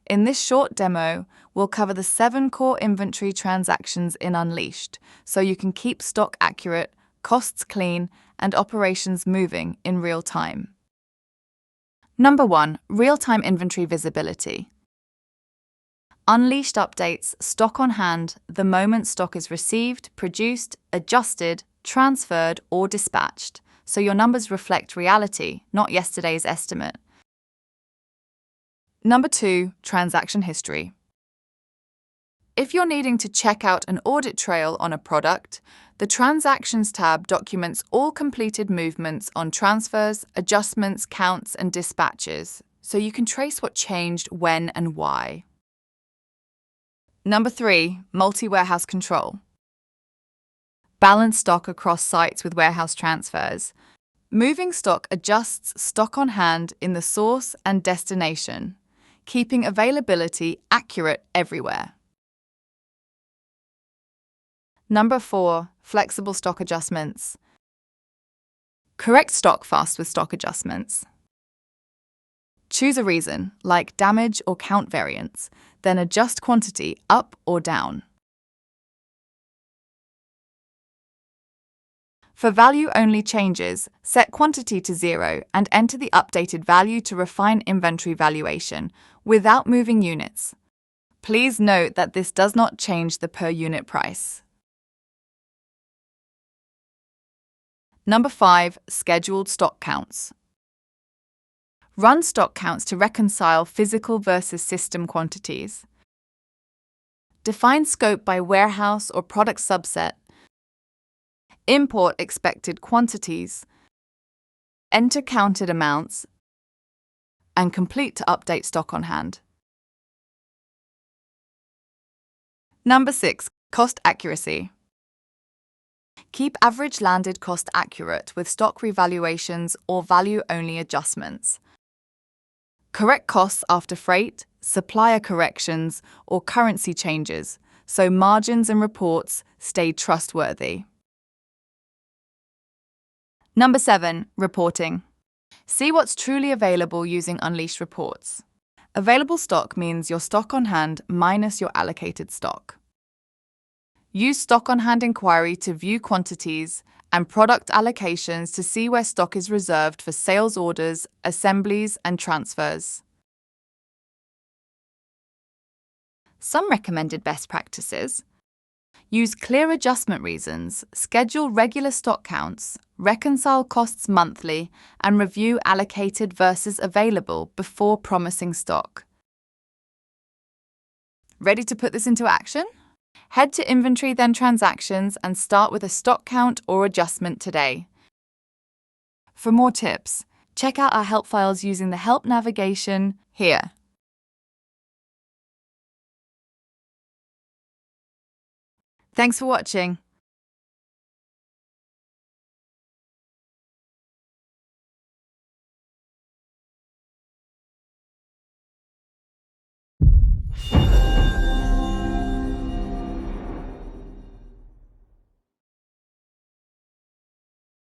In this short demo, we'll cover the 7 core inventory transactions in Unleashed, so you can keep stock accurate, costs clean, and operations moving in real time. Number 1. Real-time inventory visibility. Unleashed updates stock on hand the moment stock is received, produced, adjusted, transferred, or dispatched, so your numbers reflect reality, not yesterday's estimate. Number 2. Transaction history. If you're needing to check out an audit trail on a product, the Transactions tab documents all completed movements on transfers, adjustments, counts, and dispatches, so you can trace what changed, when, and why. Number 3. Multi-warehouse control. Balance stock across sites with warehouse transfers. Moving stock adjusts stock on hand in the source and destination, keeping availability accurate everywhere. Number 4. Flexible stock adjustments. Correct stock fast with stock adjustments. Choose a reason, like damage or count variance, then adjust quantity up or down. For value-only changes, set quantity to 0 and enter the updated value to refine inventory valuation without moving units. Please note that this does not change the per unit price. Number 5. Scheduled stock counts. Run stock counts to reconcile physical versus system quantities. Define scope by warehouse or product subset. Import expected quantities. Enter counted amounts. And complete to update stock on hand. Number 6. Cost accuracy. Keep average landed cost accurate with stock revaluations or value-only adjustments. Correct costs after freight, supplier corrections, or currency changes, so margins and reports stay trustworthy. Number 7. Reporting. See what's truly available using Unleashed reports. Available stock means your stock on hand minus your allocated stock. Use stock on hand inquiry to view quantities and product allocations to see where stock is reserved for sales orders, assemblies, and transfers. Some recommended best practices: use clear adjustment reasons, schedule regular stock counts, reconcile costs monthly, and review allocated versus available before promising stock. Ready to put this into action? Head to Inventory then Transactions and start with a stock count or adjustment today. For more tips, check out our help files using the help navigation here. Thanks for watching.